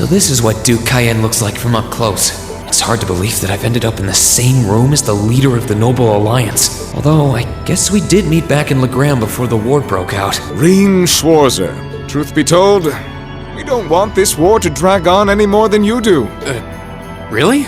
So this is what Duke Cayenne looks like from up close. It's hard to believe that I've ended up in the same room as the leader of the Noble Alliance. Although, I guess we did meet back in Legram before the war broke out. Reen Schwarzer, truth be told, we don't want this war to drag on any more than you do. Really?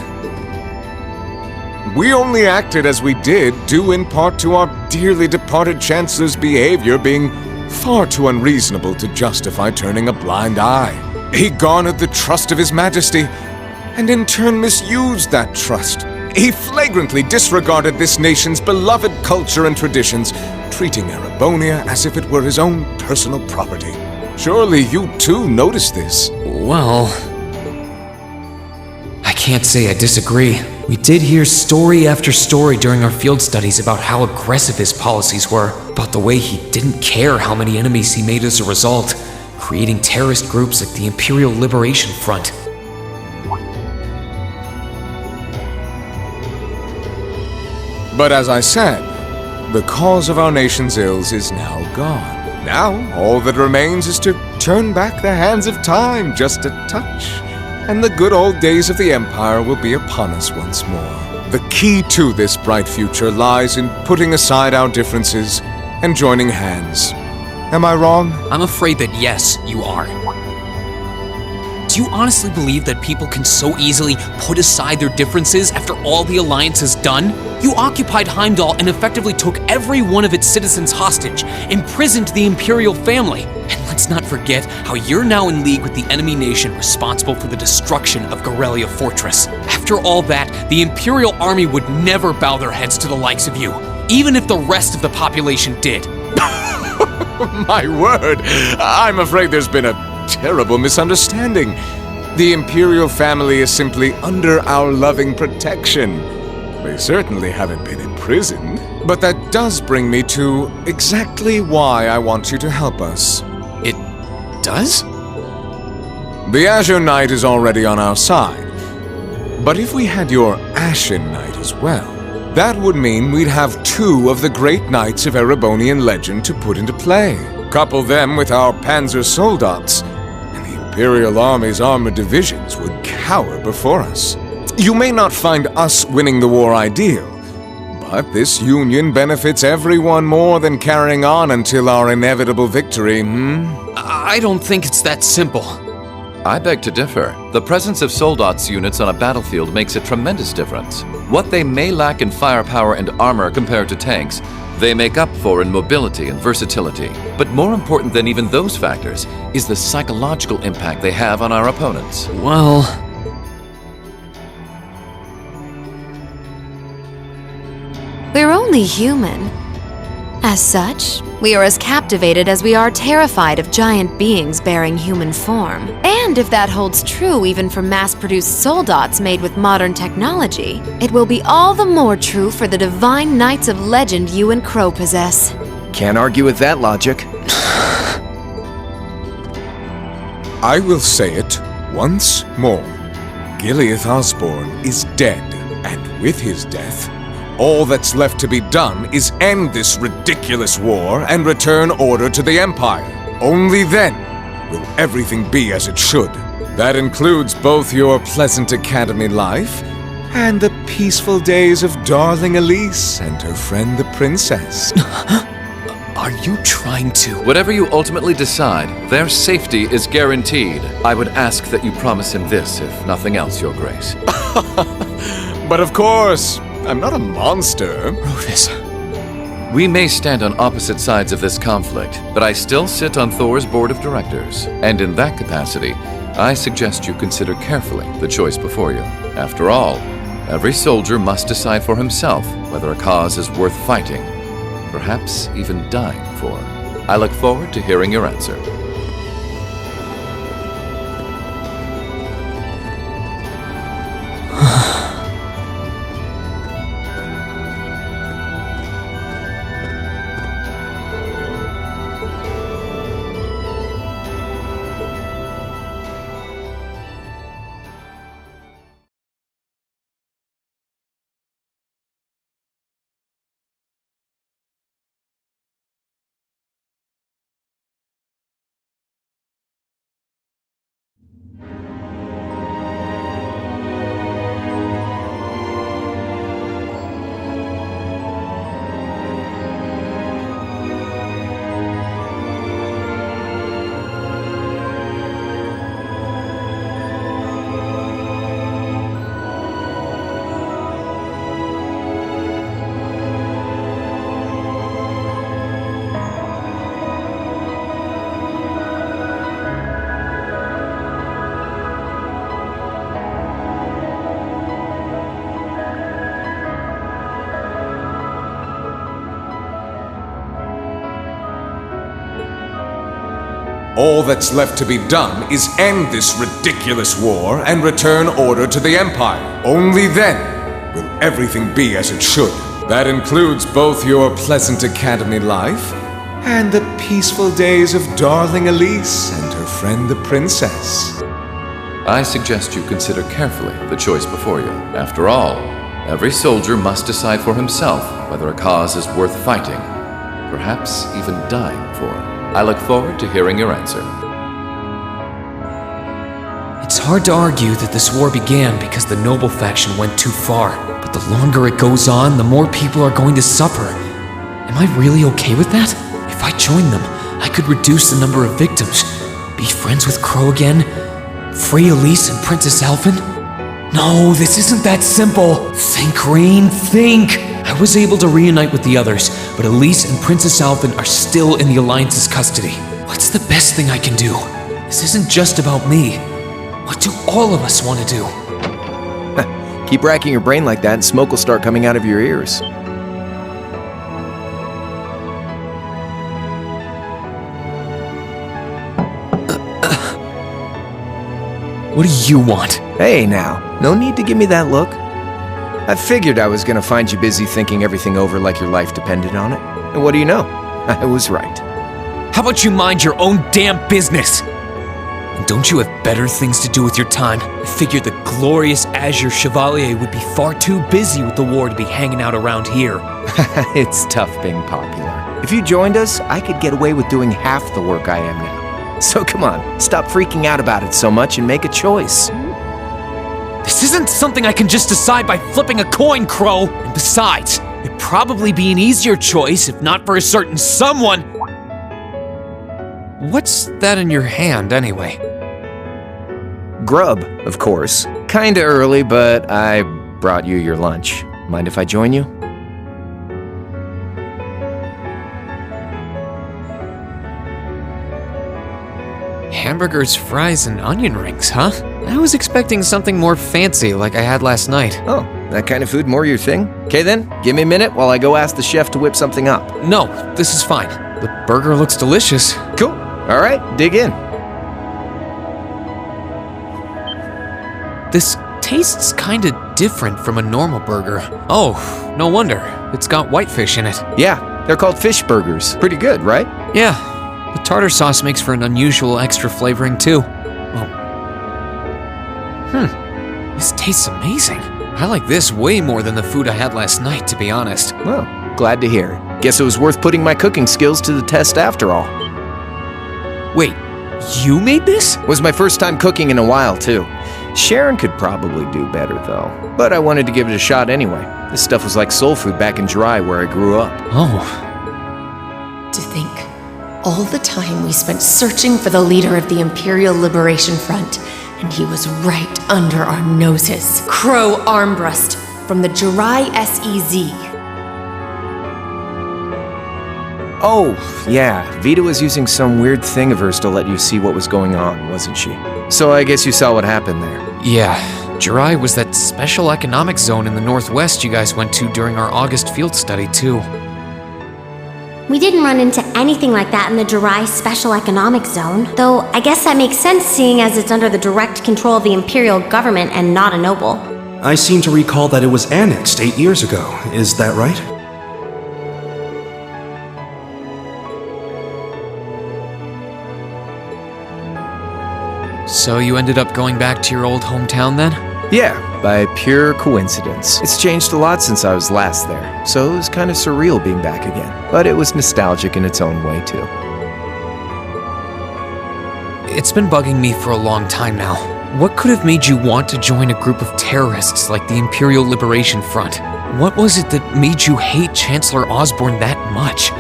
We only acted as we did due in part to our dearly departed Chancellor's behavior being far too unreasonable to justify turning a blind eye. He garnered the trust of His Majesty, and in turn misused that trust. He flagrantly disregarded this nation's beloved culture and traditions, treating Erebonia as if it were his own personal property. Surely you too noticed this. Well, I can't say I disagree. We did hear story after story during our field studies about how aggressive his policies were, about the way he didn't care how many enemies he made as a result, creating terrorist groups like the Imperial Liberation Front. But as I said, the cause of our nation's ills is now gone. Now, all that remains is to turn back the hands of time just a touch, and the good old days of the Empire will be upon us once more. The key to this bright future lies in putting aside our differences and joining hands. Am I wrong? I'm afraid that yes, you are. Do you honestly believe that people can so easily put aside their differences after all the Alliance has done? You occupied Heimdall and effectively took every one of its citizens hostage, imprisoned the Imperial family. And let's not forget how you're now in league with the enemy nation responsible for the destruction of Gorelia Fortress. After all that, the Imperial army would never bow their heads to the likes of you, even if the rest of the population did. My word, I'm afraid there's been a terrible misunderstanding. The Imperial family is simply under our loving protection. They certainly haven't been imprisoned. But that does bring me to exactly why I want you to help us. It does? The Azure Knight is already on our side. But if we had your Ashen Knight as well, that would mean we'd have two of the great knights of Erebonian legend to put into play. Couple them with our Panzer Soldats, and the Imperial Army's armored divisions would cower before us. You may not find us winning the war ideal, but this union benefits everyone more than carrying on until our inevitable victory, I don't think it's that simple. I beg to differ. The presence of Soldats units on a battlefield makes a tremendous difference. What they may lack in firepower and armor compared to tanks, they make up for in mobility and versatility. But more important than even those factors is the psychological impact they have on our opponents. Well, we're only human. As such, we are as captivated as we are terrified of giant beings bearing human form. And if that holds true even for mass-produced soldats made with modern technology, it will be all the more true for the divine knights of legend you and Crow possess. Can't argue with that logic. I will say it once more. Gileath Osborne is dead, and with his death, all that's left to be done is end this ridiculous war and return order to the Empire. Only then will everything be as it should. That includes both your pleasant academy life and the peaceful days of darling Elise and her friend the princess. are you trying to... Whatever you ultimately decide, their safety is guaranteed. I would ask that you promise him this, if nothing else, Your Grace. But of course, I'm not a monster. Rufus. We may stand on opposite sides of this conflict, but I still sit on Thor's board of directors. And in that capacity, I suggest you consider carefully the choice before you. After all, every soldier must decide for himself whether a cause is worth fighting, perhaps even dying for. I look forward to hearing your answer. All that's left to be done is end this ridiculous war and return order to the Empire. Only then will everything be as it should. That includes both your pleasant academy life and the peaceful days of darling Elise and her friend the princess. I suggest you consider carefully the choice before you. After all, every soldier must decide for himself whether a cause is worth fighting, perhaps even dying for. I look forward to hearing your answer. It's hard to argue that this war began because the noble faction went too far. But the longer it goes on, the more people are going to suffer. Am I really okay with that? If I join them, I could reduce the number of victims, be friends with Crow again, free Elise and Princess Elfin. No, this isn't that simple. Think, Rain, think. I was able to reunite with the others, but Elise and Princess Elfin are still in the Alliance's custody. What's the best thing I can do? This isn't just about me. What do all of us want to do? Keep racking your brain like that and smoke will start coming out of your ears. What do you want? Hey now, no need to give me that look. I figured I was gonna find you busy thinking everything over like your life depended on it. And what do you know? I was right. How about you mind your own damn business? And don't you have better things to do with your time? I figured the glorious Azure Chevalier would be far too busy with the war to be hanging out around here. It's tough being popular. If you joined us, I could get away with doing half the work I am now. So come on, stop freaking out about it so much and make a choice. This isn't something I can just decide by flipping a coin, Crow. And besides, it'd probably be an easier choice if not for a certain someone. What's that in your hand, anyway? Grub, of course. Kinda early, but I brought you your lunch. Mind if I join you? Hamburgers, fries, and onion rings, huh? I was expecting something more fancy like I had last night. Oh, that kind of food more your thing? Okay then, give me a minute while I go ask the chef to whip something up. No, this is fine. The burger looks delicious. Cool. Alright, dig in. This tastes kinda different from a normal burger. Oh, no wonder. It's got whitefish in it. Yeah, they're called fish burgers. Pretty good, right? Yeah, the tartar sauce makes for an unusual extra flavoring too. This tastes amazing. I like this way more than the food I had last night, to be honest. Well, glad to hear. Guess it was worth putting my cooking skills to the test after all. Wait, you made this? Was my first time cooking in a while, too. Sharon could probably do better, though. But I wanted to give it a shot anyway. This stuff was like soul food back in Dry, where I grew up. Oh. To think, all the time we spent searching for the leader of the Imperial Liberation Front, and he was right under our noses. Crow Armbrust from the Jirai SEZ. Oh, yeah. Vita was using some weird thing of hers to let you see what was going on, wasn't she? So I guess you saw what happened there. Yeah, Jirai was that special economic zone in the Northwest you guys went to during our August field study, too. We didn't run into anything like that in the Jirai Special Economic Zone, though I guess that makes sense seeing as it's under the direct control of the Imperial government and not a noble. I seem to recall that it was annexed 8 years ago. Is that right? So you ended up going back to your old hometown then? Yeah, by pure coincidence. It's changed a lot since I was last there, so it was kind of surreal being back again. But it was nostalgic in its own way, too. It's been bugging me for a long time now. What could have made you want to join a group of terrorists like the Imperial Liberation Front? What was it that made you hate Chancellor Osborne that much?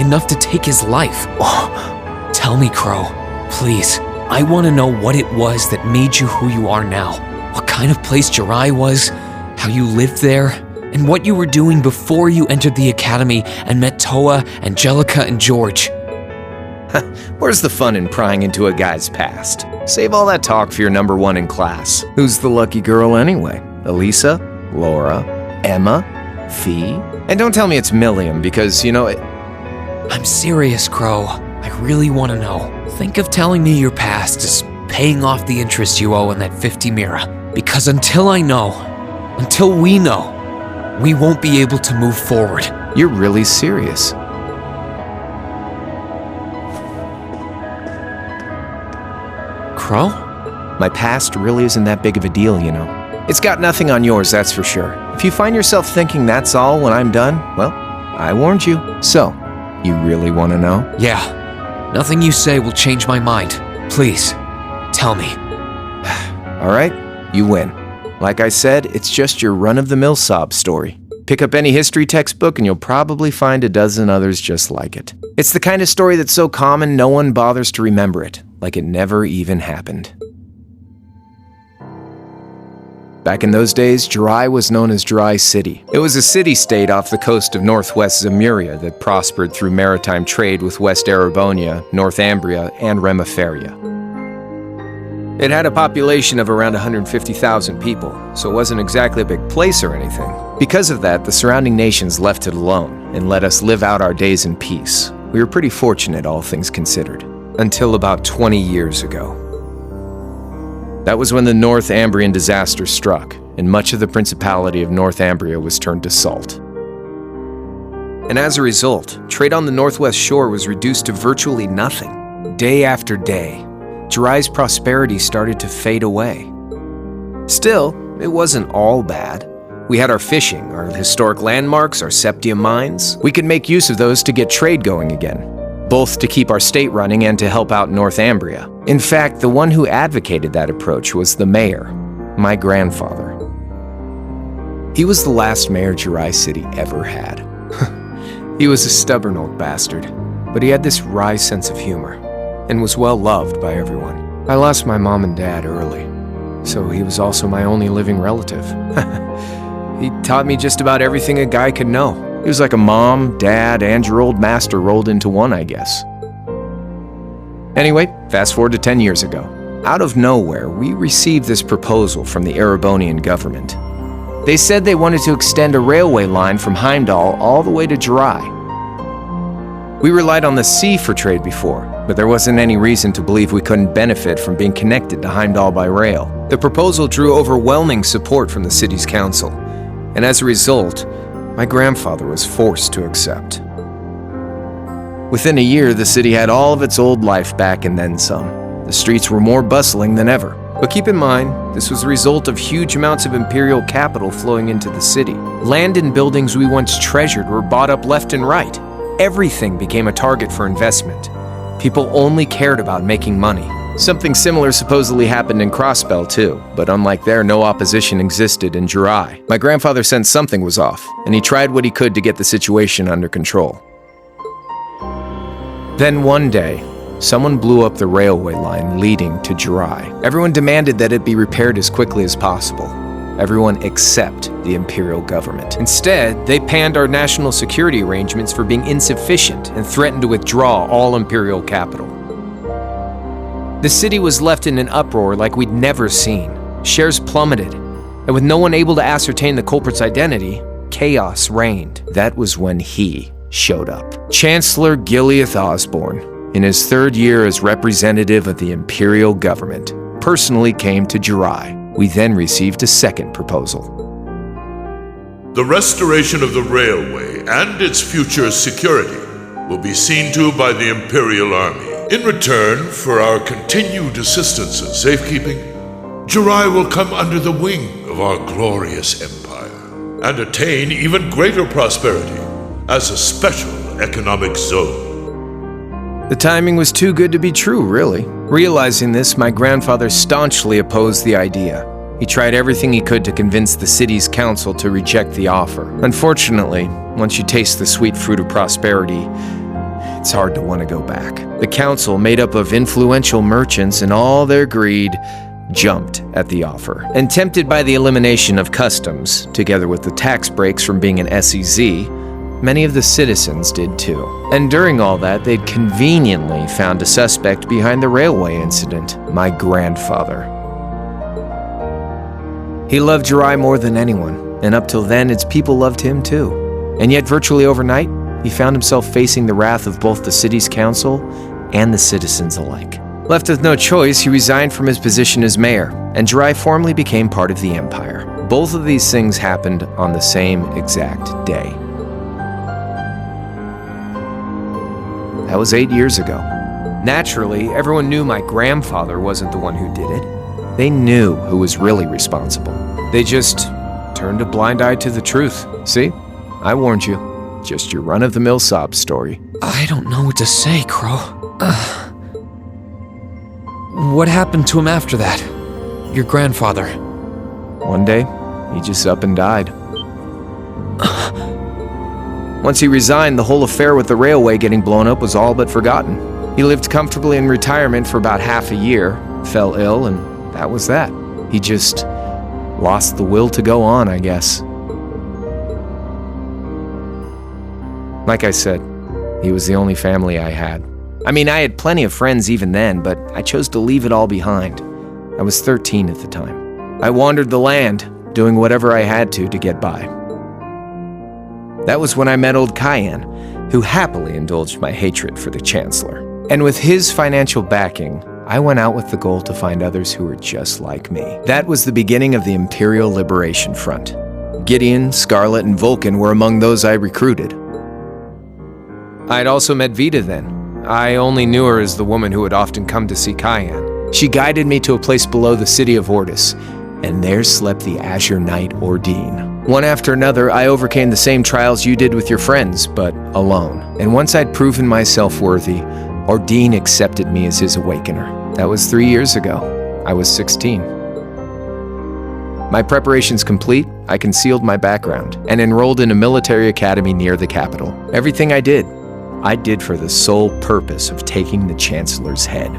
Enough to take his life? Oh, tell me, Crow. Please. I want to know what it was that made you who you are now. What kind of place Jirai was, how you lived there, and what you were doing before you entered the academy and met Toa, Angelica, and George. Where's the fun in prying into a guy's past? Save all that talk for your number one in class. Who's the lucky girl anyway? Elisa? Laura? Emma? Fee? And don't tell me it's Milliam, because, you know it... I'm serious, Crow. I really want to know. Think of telling me your past as paying off the interest you owe on that 50 mira. Because until we know, we won't be able to move forward. You're really serious. Crow? My past really isn't that big of a deal, you know. It's got nothing on yours, that's for sure. If you find yourself thinking that's all when I'm done, well, I warned you. So, you really want to know? Yeah. Nothing you say will change my mind. Please, tell me. All right, you win. Like I said, it's just your run-of-the-mill sob story. Pick up any history textbook and you'll probably find a dozen others just like it. It's the kind of story that's so common no one bothers to remember it, like it never even happened. Back in those days, Jirai was known as Jirai City. It was a city-state off the coast of northwest Zemuria that prospered through maritime trade with West Erebonia, Northumbria, and Remiferia. It had a population of around 150,000 people, so it wasn't exactly a big place or anything. Because of that, the surrounding nations left it alone and let us live out our days in peace. We were pretty fortunate, all things considered. Until about 20 years ago. That was when the Northumbrian disaster struck, and much of the Principality of Northumbria was turned to salt. And as a result, trade on the northwest shore was reduced to virtually nothing. Day after day, Jirai's prosperity started to fade away. Still, it wasn't all bad. We had our fishing, our historic landmarks, our septium mines. We could make use of those to get trade going again, both to keep our state running and to help out Northumbria. In fact, the one who advocated that approach was the mayor, my grandfather. He was the last mayor Jirai City ever had. He was a stubborn old bastard, but he had this wry sense of humor, and was well loved by everyone. I lost my mom and dad early, so he was also my only living relative. He taught me just about everything a guy could know. He was like a mom, dad, and your old master rolled into one, I guess. Anyway, fast forward to 10 years ago. Out of nowhere, we received this proposal from the Erebonian government. They said they wanted to extend a railway line from Heimdall all the way to Jirai. We relied on the sea for trade before, but there wasn't any reason to believe we couldn't benefit from being connected to Heimdall by rail. The proposal drew overwhelming support from the city's council, and as a result, my grandfather was forced to accept. Within a year, the city had all of its old life back and then some. The streets were more bustling than ever. But keep in mind, this was the result of huge amounts of imperial capital flowing into the city. Land and buildings we once treasured were bought up left and right. Everything became a target for investment. People only cared about making money. Something similar supposedly happened in Crossbell too, but unlike there, no opposition existed in Jirai. My grandfather sensed something was off, and he tried what he could to get the situation under control. Then one day, someone blew up the railway line leading to Jirai. Everyone demanded that it be repaired as quickly as possible. Everyone except the imperial government. Instead, they panned our national security arrangements for being insufficient and threatened to withdraw all imperial capital. The city was left in an uproar like we'd never seen. Shares plummeted, and with no one able to ascertain the culprit's identity, chaos reigned. That was when he showed up. Chancellor Gileath Osborne, in his third year as representative of the imperial government, personally came to Jirai. We then received a second proposal. The restoration of the railway and its future security will be seen to by the Imperial Army. In return for our continued assistance in safekeeping, Jirai will come under the wing of our glorious empire and attain even greater prosperity as a special economic zone. The timing was too good to be true, really. Realizing this, my grandfather staunchly opposed the idea. He tried everything he could to convince the city's council to reject the offer. Unfortunately, once you taste the sweet fruit of prosperity, it's hard to want to go back. The council, made up of influential merchants and all their greed, jumped at the offer. And tempted by the elimination of customs, together with the tax breaks from being an SEZ, many of the citizens did too. And during all that, they'd conveniently found a suspect behind the railway incident, my grandfather. He loved Jirai more than anyone, and up till then, its people loved him too. And yet, virtually overnight, he found himself facing the wrath of both the city's council and the citizens alike. Left with no choice, he resigned from his position as mayor, and Jirai formally became part of the empire. Both of these things happened on the same exact day. That was 8 years ago. Naturally, everyone knew my grandfather wasn't the one who did it. They knew who was really responsible. They just turned a blind eye to the truth. See? I warned you. Just your run-of-the-mill sob story. I don't know what to say, Crow. What happened to him after that? Your grandfather. One day, he just up and died. Once he resigned, the whole affair with the railway getting blown up was all but forgotten. He lived comfortably in retirement for about half a year, fell ill, and that was that. He just lost the will to go on, I guess. Like I said, he was the only family I had. I mean, I had plenty of friends even then, but I chose to leave it all behind. I was 13 at the time. I wandered the land, doing whatever I had to get by. That was when I met old Cayenne, who happily indulged my hatred for the Chancellor. And with his financial backing, I went out with the goal to find others who were just like me. That was the beginning of the Imperial Liberation Front. Gideon, Scarlet, and Vulcan were among those I recruited. I'd also met Vita then. I only knew her as the woman who would often come to see Cayenne. She guided me to a place below the city of Ortis, and there slept the Azure Knight Ordine. One after another, I overcame the same trials you did with your friends, but alone. And once I'd proven myself worthy, Ordine accepted me as his awakener. That was 3 years ago. I was 16. My preparations complete, I concealed my background and enrolled in a military academy near the capital. Everything I did for the sole purpose of taking the Chancellor's head.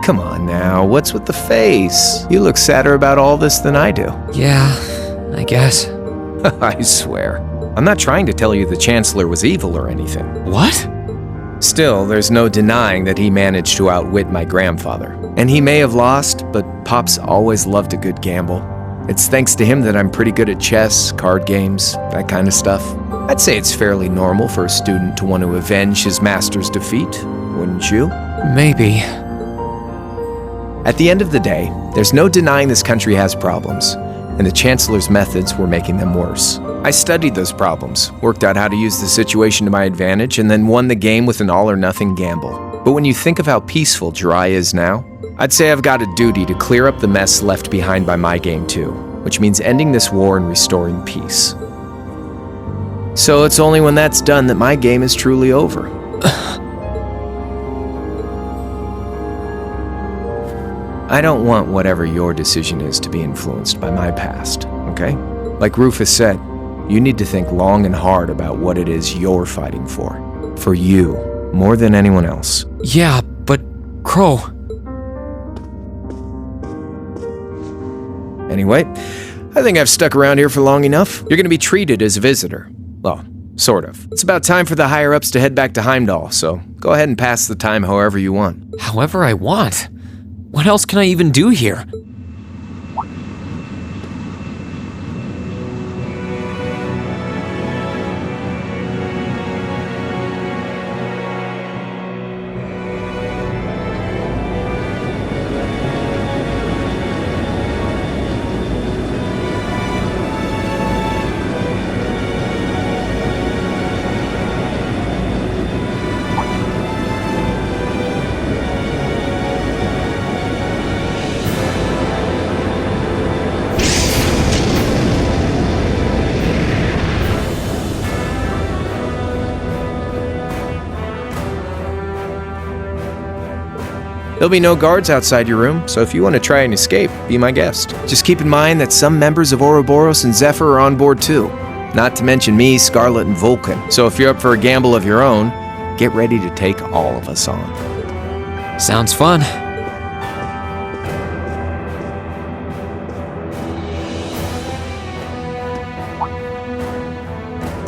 Come on now, what's with the face? You look sadder about all this than I do. Yeah, I guess. I swear. I'm not trying to tell you the Chancellor was evil or anything. What? Still, there's no denying that he managed to outwit my grandfather. And he may have lost, but Pop's always loved a good gamble. It's thanks to him that I'm pretty good at chess, card games, that kind of stuff. I'd say it's fairly normal for a student to want to avenge his master's defeat, wouldn't you? Maybe. At the end of the day, there's no denying this country has problems, and the Chancellor's methods were making them worse. I studied those problems, worked out how to use the situation to my advantage, and then won the game with an all-or-nothing gamble. But when you think of how peaceful Jirai is now, I'd say I've got a duty to clear up the mess left behind by my game too, which means ending this war and restoring peace. So it's only when that's done that my game is truly over. I don't want whatever your decision is to be influenced by my past, okay? Like Rufus said, you need to think long and hard about what it is you're fighting for. For you, more than anyone else. Yeah, but Crow... Anyway, I think I've stuck around here for long enough. You're gonna be treated as a visitor. Well, sort of. It's about time for the higher-ups to head back to Heimdall, so go ahead and pass the time however you want. However I want? What else can I even do here? There'll be no guards outside your room, so if you want to try and escape, be my guest. Just keep in mind that some members of Ouroboros and Zephyr are on board too. Not to mention me, Scarlet, and Vulcan. So if you're up for a gamble of your own, get ready to take all of us on. Sounds fun.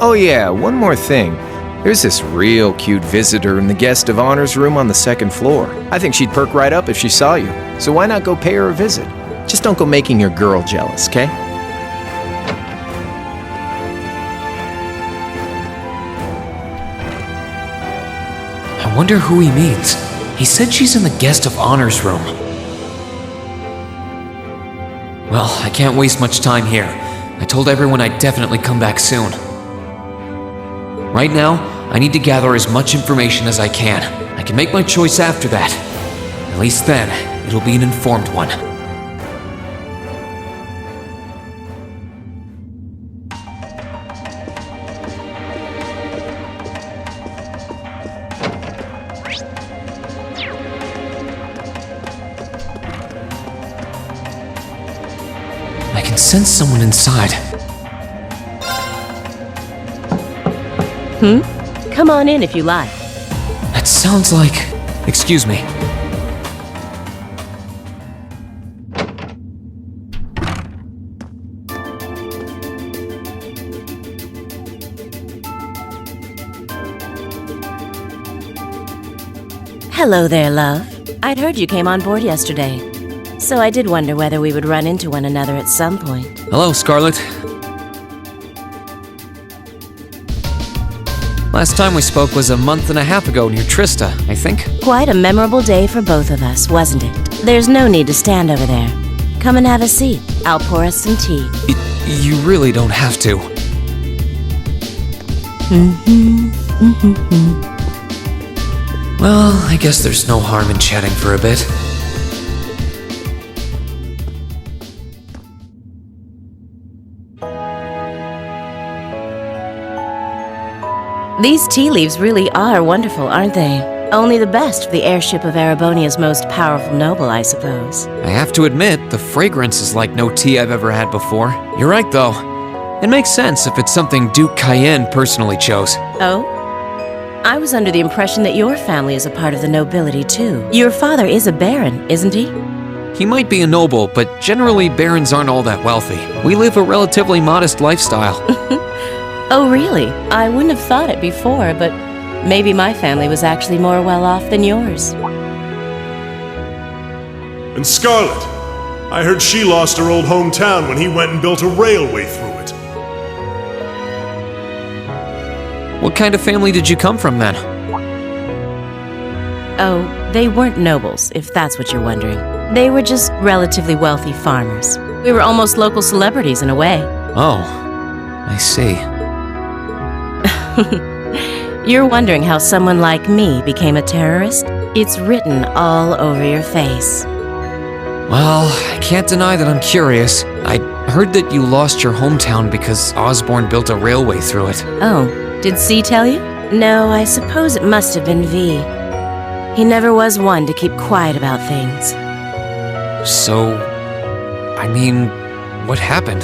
Oh yeah, one more thing. There's this real cute visitor in the guest of honor's room on the second floor. I think she'd perk right up if she saw you. So why not go pay her a visit? Just don't go making your girl jealous, okay? I wonder who he means. He said she's in the guest of honors room. Well, I can't waste much time here. I told everyone I'd definitely come back soon. Right now, I need to gather as much information as I can. I can make my choice after that. At least then, it'll be an informed one. I can sense someone inside. Come on in if you like. That sounds like... Excuse me. Hello there, love. I'd heard you came on board yesterday, so I did wonder whether we would run into one another at some point. Hello, Scarlet. Last time we spoke was a month and a half ago near Trista, I think. Quite a memorable day for both of us, wasn't it? There's no need to stand over there. Come and have a seat. I'll pour us some tea. You really don't have to. Well, I guess there's no harm in chatting for a bit. These tea leaves really are wonderful, aren't they? Only the best for the airship of Erebonia's most powerful noble, I suppose. I have to admit, the fragrance is like no tea I've ever had before. You're right, though. It makes sense if it's something Duke Cayenne personally chose. Oh? I was under the impression that your family is a part of the nobility, too. Your father is a baron, isn't he? He might be a noble, but generally barons aren't all that wealthy. We live a relatively modest lifestyle. Oh, really? I wouldn't have thought it before, but maybe my family was actually more well-off than yours. And Scarlet, I heard she lost her old hometown when he went and built a railway through it. What kind of family did you come from, then? Oh, they weren't nobles, if that's what you're wondering. They were just relatively wealthy farmers. We were almost local celebrities in a way. Oh, I see. You're wondering how someone like me became a terrorist? It's written all over your face. Well, I can't deny that I'm curious. I heard that you lost your hometown because Osborne built a railway through it. Oh, did C tell you? No, I suppose it must have been V. He never was one to keep quiet about things. So, I mean, what happened?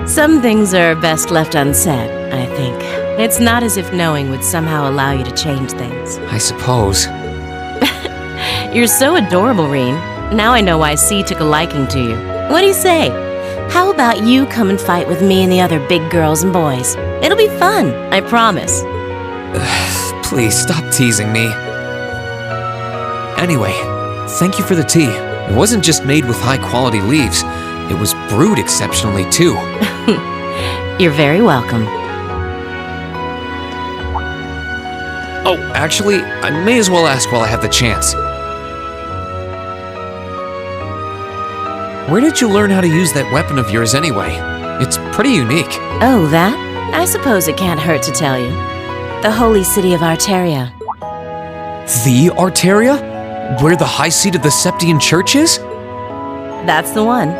Some things are best left unsaid, I think. It's not as if knowing would somehow allow you to change things. I suppose. You're so adorable, Reen. Now I know why C took a liking to you. What do you say? How about you come and fight with me and the other big girls and boys? It'll be fun, I promise. Please stop teasing me. Anyway, thank you for the tea. It wasn't just made with high-quality leaves. It was brewed exceptionally, too. You're very welcome. Oh, actually, I may as well ask while I have the chance. Where did you learn how to use that weapon of yours anyway? It's pretty unique. Oh, that? I suppose it can't hurt to tell you. The holy city of Arteria. The Arteria? Where the high seat of the Septian Church is? That's the one.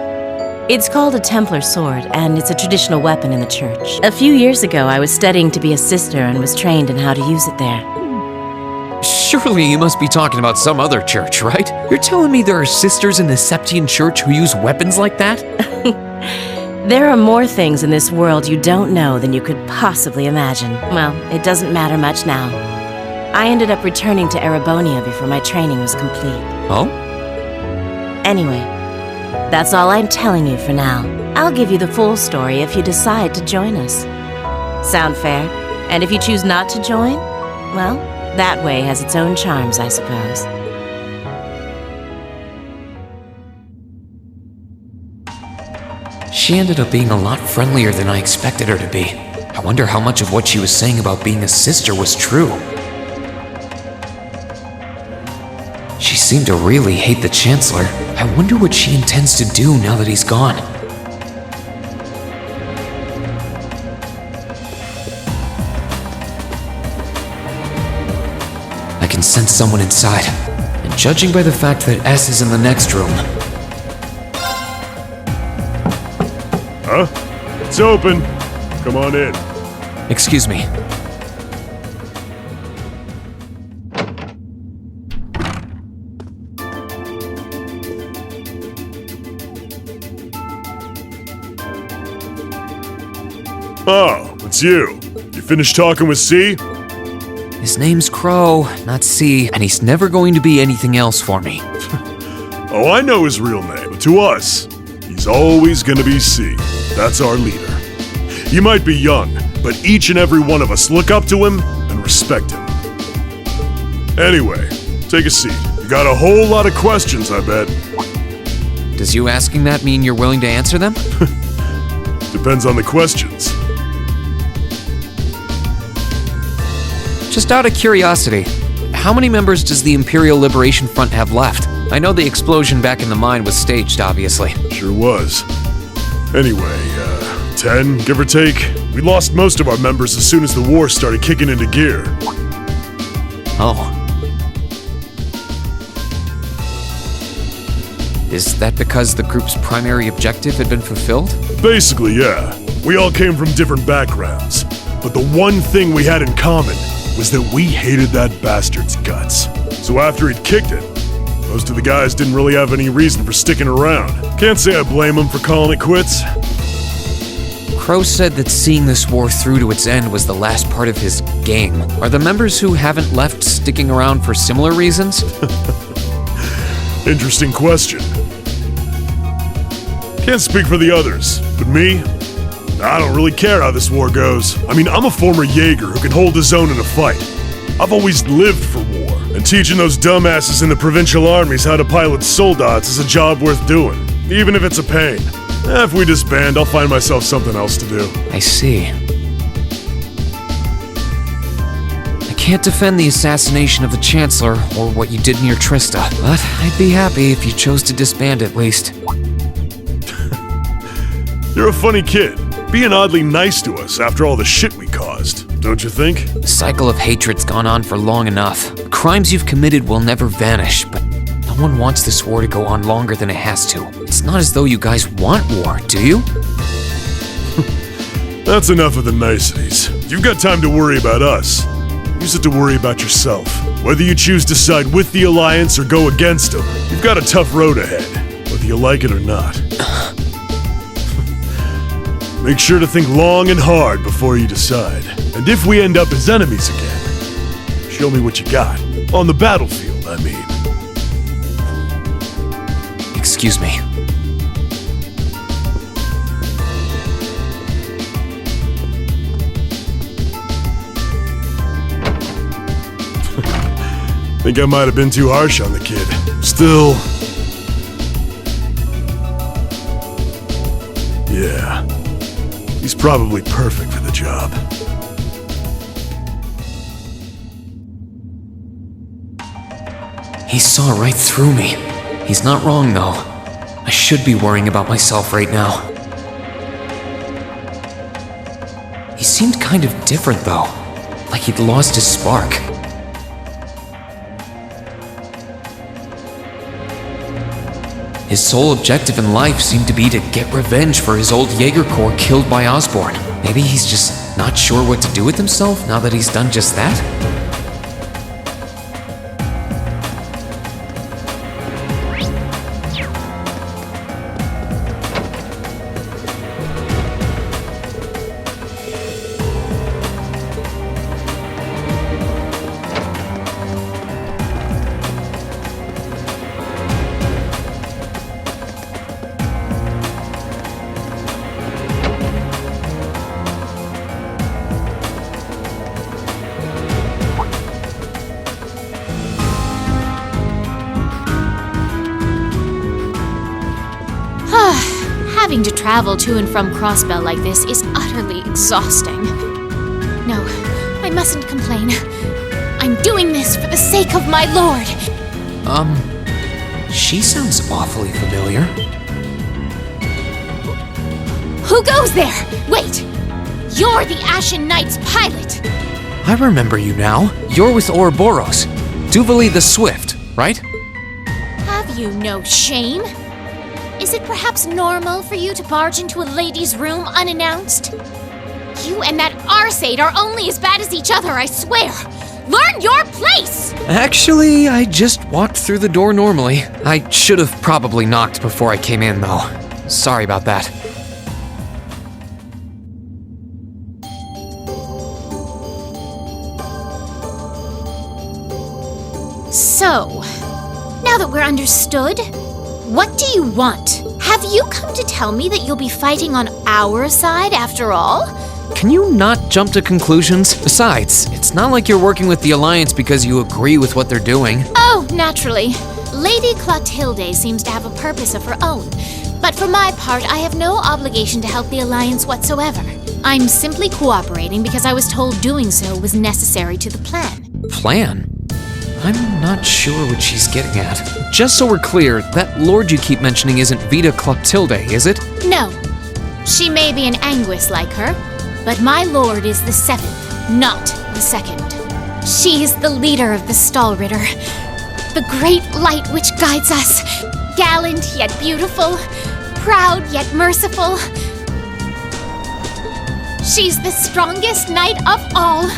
It's called a Templar sword, and it's a traditional weapon in the church. A few years ago, I was studying to be a sister and was trained in how to use it there. Surely you must be talking about some other church, right? You're telling me there are sisters in the Septian Church who use weapons like that? There are more things in this world you don't know than you could possibly imagine. Well, it doesn't matter much now. I ended up returning to Erebonia before my training was complete. Oh? Anyway, that's all I'm telling you for now. I'll give you the full story if you decide to join us. Sound fair? And if you choose not to join, well, that way has its own charms, I suppose. She ended up being a lot friendlier than I expected her to be. I wonder how much of what she was saying about being a sister was true. seem to really hate the Chancellor. I wonder what she intends to do now that he's gone. I can sense someone inside, and judging by the fact that S is in the next room... Huh? It's open. Come on in. Excuse me. Oh, it's you. You finished talking with C? His name's Crow, not C, and he's never going to be anything else for me. Oh, I know his real name, but to us, he's always gonna be C. That's our leader. He might be young, but each and every one of us look up to him and respect him. Anyway, take a seat. You got a whole lot of questions, I bet. Does you asking that mean you're willing to answer them? Depends on the questions. Just out of curiosity, how many members does the Imperial Liberation Front have left? I know the explosion back in the mine was staged, obviously. Sure was. Anyway, 10, give or take. We lost most of our members as soon as the war started kicking into gear. Oh. Is that because the group's primary objective had been fulfilled? Basically, yeah. We all came from different backgrounds. But the one thing we had in common was that we hated that bastard's guts. So after he'd kicked it, most of the guys didn't really have any reason for sticking around. Can't say I blame them for calling it quits. Crow said that seeing this war through to its end was the last part of his game. Are the members who haven't left sticking around for similar reasons? Interesting question. Can't speak for the others, but me? I don't really care how this war goes. I mean, I'm a former Jaeger who can hold his own in a fight. I've always lived for war, and teaching those dumbasses in the provincial armies how to pilot soldats is a job worth doing, even if it's a pain. If we disband, I'll find myself something else to do. I see. I can't defend the assassination of the Chancellor or what you did near Trista, but I'd be happy if you chose to disband at least. You're a funny kid, being oddly nice to us after all the shit we caused, don't you think? The cycle of hatred's gone on for long enough. The crimes you've committed will never vanish, but no one wants this war to go on longer than it has to. It's not as though you guys want war, do you? That's enough of the niceties. You've got time to worry about us. Use it to worry about yourself. Whether you choose to side with the Alliance or go against them, you've got a tough road ahead, whether you like it or not. Make sure to think long and hard before you decide. And if we end up as enemies again, show me what you got. On the battlefield, I mean. Excuse me. Think I might have been too harsh on the kid. Still... yeah. He's probably perfect for the job. He saw right through me. He's not wrong, though. I should be worrying about myself right now. He seemed kind of different, though. Like he'd lost his spark. His sole objective in life seemed to be to get revenge for his old Jaeger Corps killed by Osborn. Maybe he's just not sure what to do with himself now that he's done just that? Having to travel to and from Crossbell like this is utterly exhausting. No, I mustn't complain. I'm doing this for the sake of my lord. She sounds awfully familiar. Who goes there? Wait! You're the Ashen Knight's pilot! I remember you now. You're with Ouroboros. Duvali the Swift, right? Have you no shame? Is it perhaps normal for you to barge into a lady's room unannounced? You and that Arseid are only as bad as each other, I swear! Learn your place! Actually, I just walked through the door normally. I should have probably knocked before I came in, though. Sorry about that. So, now that we're understood, what do you want? Have you come to tell me that you'll be fighting on our side after all? Can you not jump to conclusions? Besides, it's not like you're working with the Alliance because you agree with what they're doing. Oh, naturally. Lady Clotilde seems to have a purpose of her own. But for my part, I have no obligation to help the Alliance whatsoever. I'm simply cooperating because I was told doing so was necessary to the plan. Plan? I'm not sure what she's getting at. Just so we're clear, that lord you keep mentioning isn't Vita Clotilde, is it? No. She may be an Anguis like her, but my lord is the 7th, not the 2nd. She is the leader of the Stahlritter, the great light which guides us, gallant yet beautiful, proud yet merciful. She's the strongest knight of all,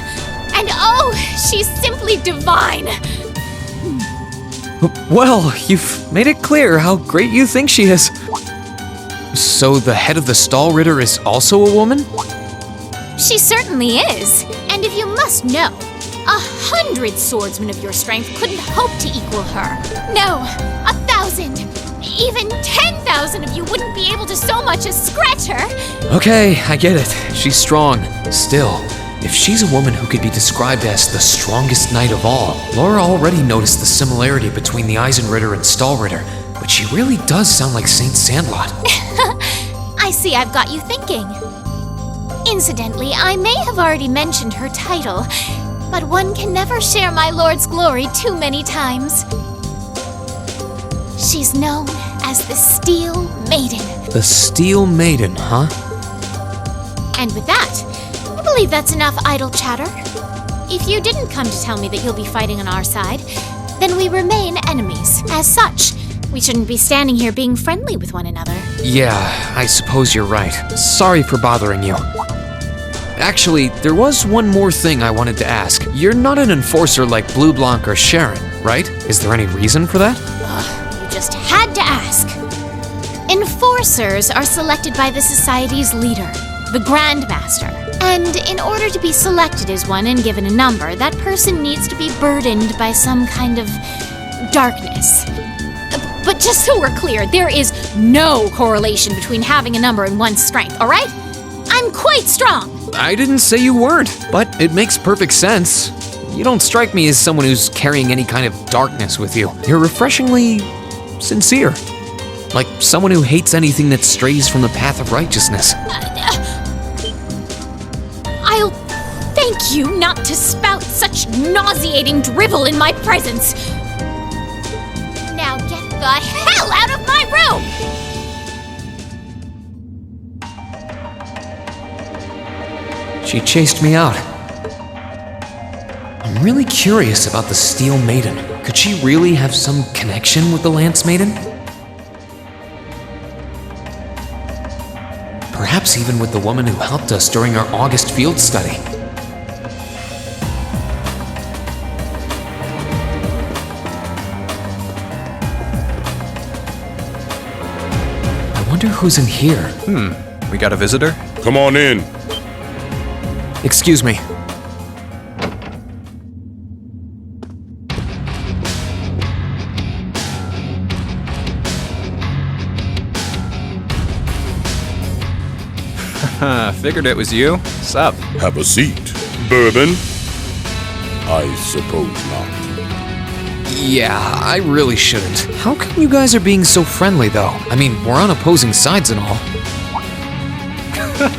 and oh, she's simply divine. Well, you've made it clear how great you think she is. So the head of the Stahlritter is also a woman? She certainly is. And if you must know, 100 swordsmen of your strength couldn't hope to equal her. No, 1,000, even 10,000 of you wouldn't be able to so much as scratch her. Okay, I get it. She's strong. Still, if she's a woman who could be described as the strongest knight of all, Laura already noticed the similarity between the Eisenritter and Stahlritter, but she really does sound like Saint Sandlot. I see I've got you thinking. Incidentally, I may have already mentioned her title, but one can never share my lord's glory too many times. She's known as the Steel Maiden. The Steel Maiden, huh? And with that, I believe that's enough idle chatter. If you didn't come to tell me that you'll be fighting on our side, then we remain enemies. As such, we shouldn't be standing here being friendly with one another. Yeah, I suppose you're right. Sorry for bothering you. Actually, there was one more thing I wanted to ask. You're not an enforcer like Blue Blanc or Sharon, right? Is there any reason for that? You just had to ask. Enforcers are selected by the Society's leader, the Grandmaster. And in order to be selected as one and given a number, that person needs to be burdened by some kind of darkness. But just so we're clear, there is no correlation between having a number and one's strength, alright? I'm quite strong. I didn't say you weren't, but it makes perfect sense. You don't strike me as someone who's carrying any kind of darkness with you. You're refreshingly sincere. Like someone who hates anything that strays from the path of righteousness. I'll thank you not to spout such nauseating drivel in my presence. Now get the hell out of my room! She chased me out. I'm really curious about the Steel Maiden. Could she really have some connection with the Lance Maiden? Perhaps even with the woman who helped us during our August field study. I wonder who's in here. We got a visitor? Come on in. Excuse me. Figured it was you. Sup? Have a seat. Bourbon? I suppose not. Yeah, I really shouldn't. How come you guys are being so friendly, though? I mean, we're on opposing sides and all.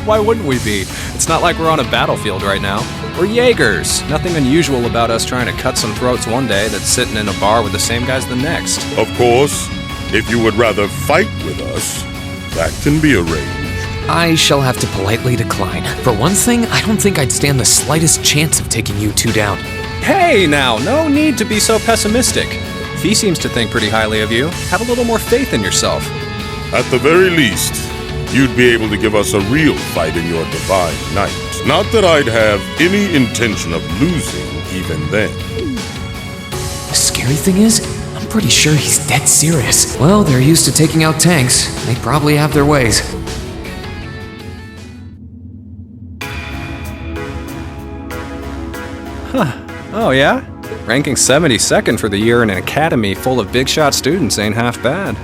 Why wouldn't we be? It's not like we're on a battlefield right now. We're Jaegers. Nothing unusual about us trying to cut some throats one day that's sitting in a bar with the same guys the next. Of course, if you would rather fight with us, that can be arranged. I shall have to politely decline. For one thing, I don't think I'd stand the slightest chance of taking you two down. Hey now, no need to be so pessimistic. Fee seems to think pretty highly of you. Have a little more faith in yourself. At the very least, you'd be able to give us a real fight in your divine night. Not that I'd have any intention of losing even then. The scary thing is, I'm pretty sure he's dead serious. Well, they're used to taking out tanks. They probably have their ways. Oh yeah? Ranking 72nd for the year in an academy full of big shot students ain't half bad.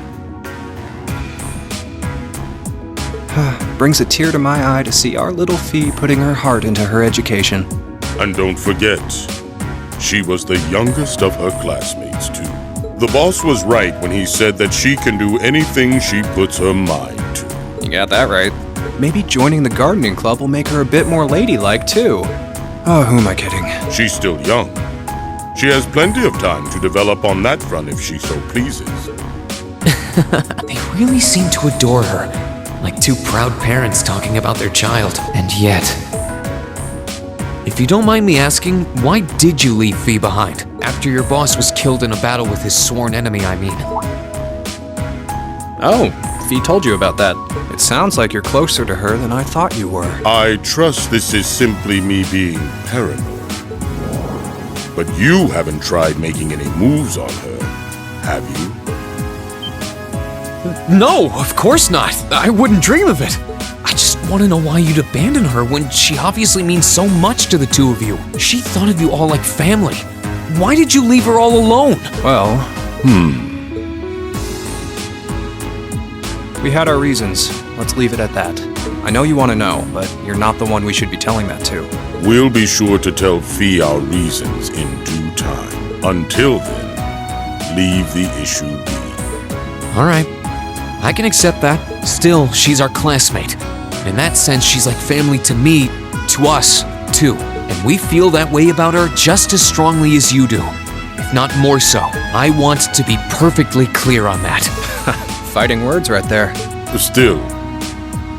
Brings a tear to my eye to see our little Fee putting her heart into her education. And don't forget, she was the youngest of her classmates, too. The boss was right when he said that she can do anything she puts her mind to. You got that right. Maybe joining the gardening club will make her a bit more ladylike, too. Oh, who am I kidding? She's still young. She has plenty of time to develop on that front if she so pleases. They really seem to adore her, like two proud parents talking about their child. And yet... If you don't mind me asking, why did you leave Fee behind? After your boss was killed in a battle with his sworn enemy, I mean. Oh, Fee told you about that. It sounds like you're closer to her than I thought you were. I trust this is simply me being paranoid. But you haven't tried making any moves on her, have you? No, of course not. I wouldn't dream of it. I just want to know why you'd abandon her when she obviously means so much to the two of you. She thought of you all like family. Why did you leave her all alone? Well, We had our reasons. Let's leave it at that. I know you want to know, but you're not the one we should be telling that to. We'll be sure to tell Fee our reasons in due time. Until then, leave the issue be. All right. I can accept that. Still, she's our classmate. In that sense, she's like family to me, to us, too. And we feel that way about her just as strongly as you do. If not more so. I want to be perfectly clear on that. Fighting words right there. Still,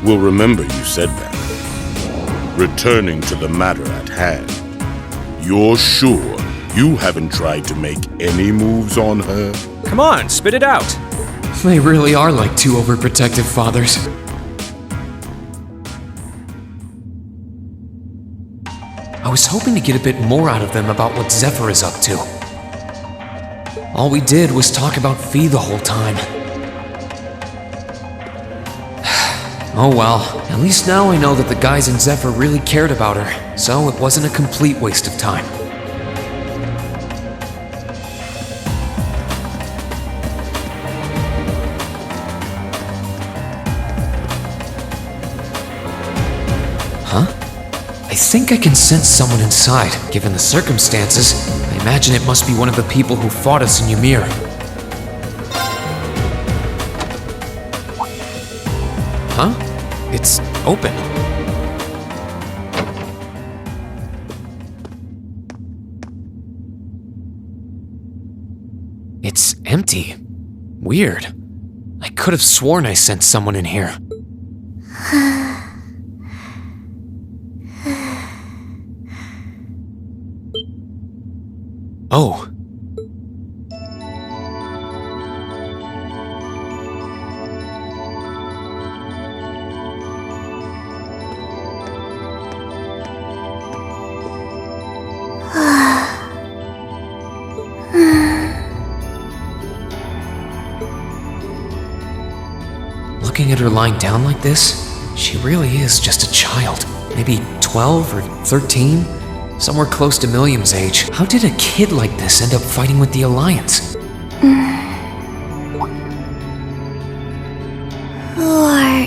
we'll remember you said that. Returning to the matter at hand, you're sure you haven't tried to make any moves on her? Come on, spit it out. They really are like two overprotective fathers. I was hoping to get a bit more out of them about what Zephyr is up to. All we did was talk about Fee the whole time. Oh well, at least now I know that the guys in Zephyr really cared about her, so it wasn't a complete waste of time. Huh? I think I can sense someone inside. Given the circumstances, I imagine it must be one of the people who fought us in Ymir. Huh? It's open. It's empty. Weird. I could have sworn I sensed someone in here. Oh. Looking at her lying down like this, she really is just a child. Maybe 12 or 13? Somewhere close to Milliam's age. How did a kid like this end up fighting with the Alliance? Who are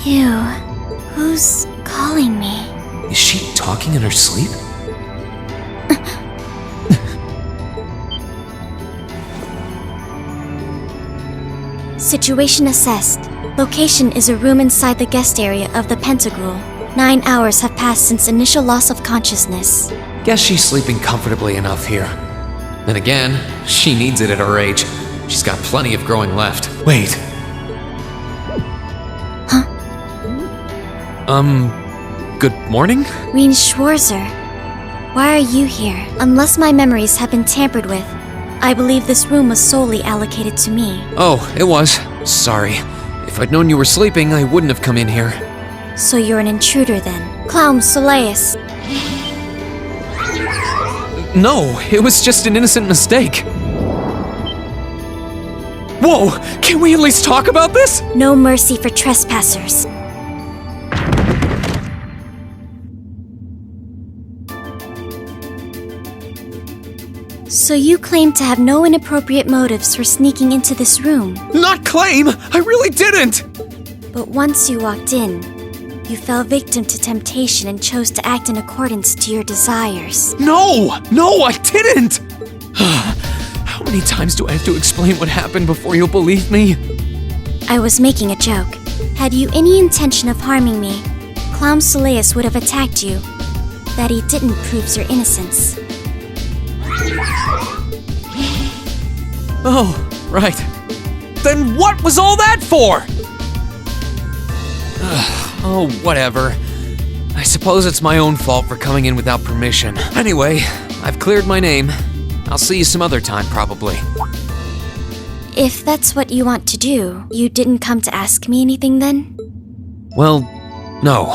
you? Who's calling me? Is she talking in her sleep? Situation assessed. Location is a room inside the guest area of the Pentagram. 9 hours have passed since initial loss of consciousness. Guess she's sleeping comfortably enough here. Then again, she needs it at her age. She's got plenty of growing left. Wait. Huh? Good morning? Reen Schwarzer. Why are you here? Unless my memories have been tampered with, I believe this room was solely allocated to me. Oh, it was. Sorry. If I'd known you were sleeping, I wouldn't have come in here. So you're an intruder then? Clown Soleus. No, it was just an innocent mistake. Whoa! Can we at least talk about this? No mercy for trespassers. So you claim to have no inappropriate motives for sneaking into this room. Not claim! I really didn't! But once you walked in, you fell victim to temptation and chose to act in accordance to your desires. No! No, I didn't! How many times do I have to explain what happened before you'll believe me? I was making a joke. Had you any intention of harming me, Clown Soleus would have attacked you. That he didn't proves your innocence. Oh, right. Then what was all that for? Oh, whatever. I suppose it's my own fault for coming in without permission. Anyway, I've cleared my name. I'll see you some other time, probably. If that's what you want to do, you didn't come to ask me anything then? Well, no.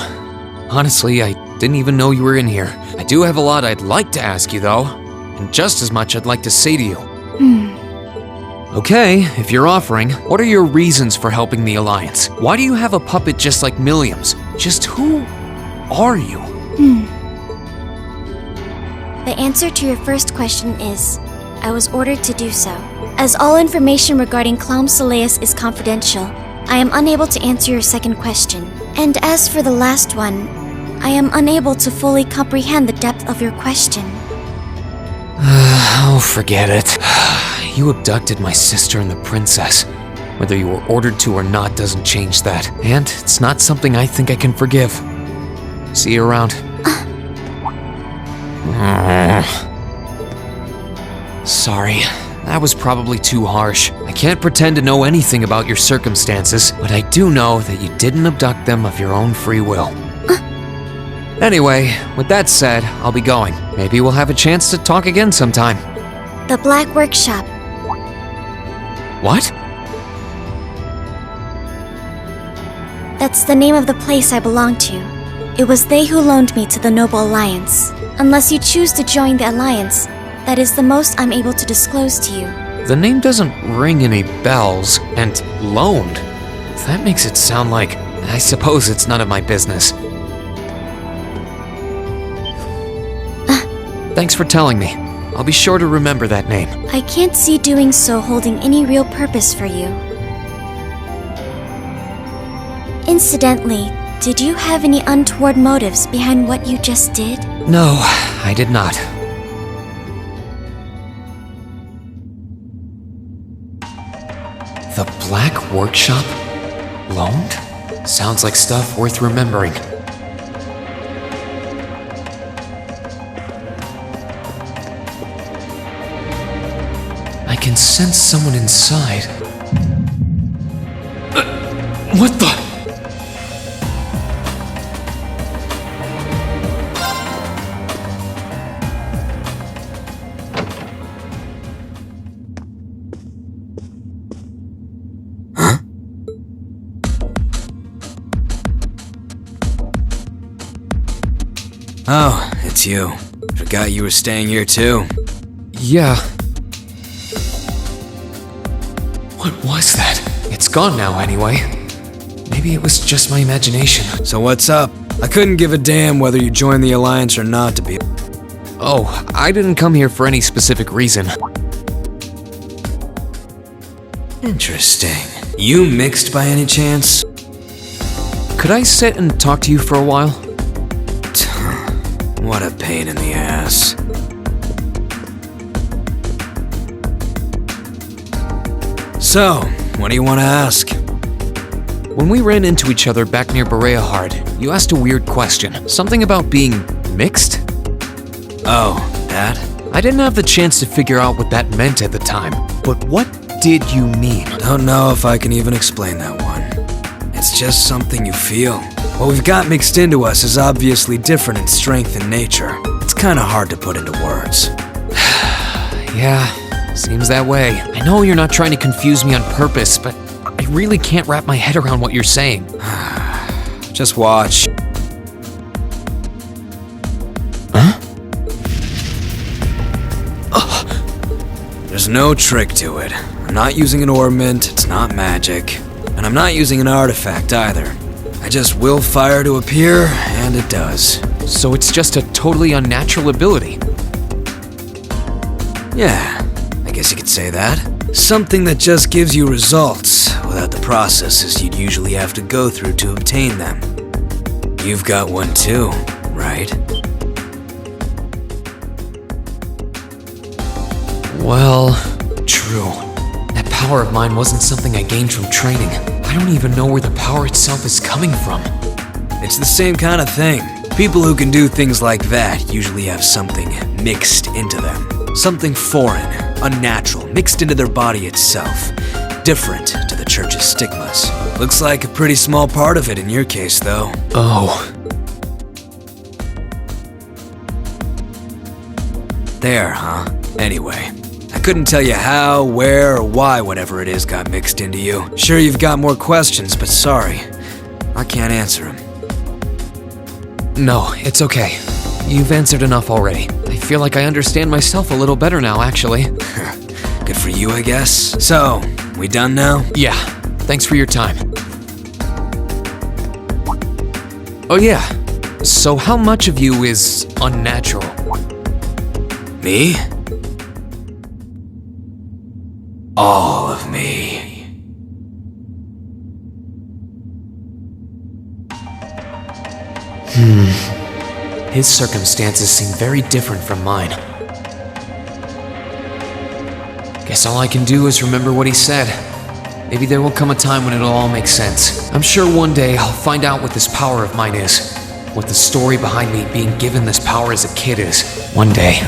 Honestly, I didn't even know you were in here. I do have a lot I'd like to ask you, though. And just as much I'd like to say to you. Okay, if you're offering, what are your reasons for helping the Alliance? Why do you have a puppet just like Milliam's? Just who are you? The answer to your first question is, I was ordered to do so. As all information regarding Clown Soleus is confidential, I am unable to answer your second question. And as for the last one, I am unable to fully comprehend the depth of your question. Oh, forget it. You abducted my sister and the princess. Whether you were ordered to or not doesn't change that. And it's not something I think I can forgive. See you around. Sorry, that was probably too harsh. I can't pretend to know anything about your circumstances, but I do know that you didn't abduct them of your own free will. Anyway, with that said, I'll be going. Maybe we'll have a chance to talk again sometime. The Black Workshop. What? That's the name of the place I belong to. It was they who loaned me to the Noble Alliance. Unless you choose to join the Alliance, that is the most I'm able to disclose to you. The name doesn't ring any bells, and loaned. That makes it sound like, I suppose it's none of my business. Thanks for telling me. I'll be sure to remember that name. I can't see doing so holding any real purpose for you. Incidentally, did you have any untoward motives behind what you just did? No, I did not. The Black Workshop? Loaned? Sounds like stuff worth remembering. I can sense someone inside. What the? Huh? Oh, it's you. Forgot you were staying here too. Yeah. What was that? It's gone now anyway. Maybe it was just my imagination. So what's up? I couldn't give a damn whether you joined the Alliance or not to be. Oh, I didn't come here for any specific reason. Interesting. You mixed by any chance? Could I sit and talk to you for a while? What a pain in the ass. So, what do you want to ask? When we ran into each other back near Bereahard, you asked a weird question. Something about being mixed? Oh, that? I didn't have the chance to figure out what that meant at the time. But what did you mean? Don't know if I can even explain that one. It's just something you feel. What we've got mixed into us is obviously different in strength and nature. It's kinda hard to put into words. Yeah, seems that way. I know you're not trying to confuse me on purpose, but I really can't wrap my head around what you're saying. Just watch. Huh? There's no trick to it. I'm not using an ornament, it's not magic. And I'm not using an artifact either. I just will fire to appear, and it does. So it's just a totally unnatural ability? Yeah, I guess you could say that. Something that just gives you results, without the processes you'd usually have to go through to obtain them. You've got one too, right? Well, true. That power of mine wasn't something I gained from training. I don't even know where the power itself is coming from. It's the same kind of thing. People who can do things like that usually have something mixed into them. Something foreign, unnatural, mixed into their body itself. Different to the church's stigmas. Looks like a pretty small part of it in your case, though. Oh. There, huh? Anyway, I couldn't tell you how, where, or why whatever it is got mixed into you. Sure, you've got more questions, but sorry. I can't answer them. No, it's okay. You've answered enough already. I feel like I understand myself a little better now, actually. Good for you, I guess. So, we done now? Yeah, thanks for your time. Oh yeah, so how much of you is unnatural? Me? All of me. His circumstances seem very different from mine. Guess all I can do is remember what he said. Maybe there will come a time when it'll all make sense. I'm sure one day I'll find out what this power of mine is. What the story behind me being given this power as a kid is. One day.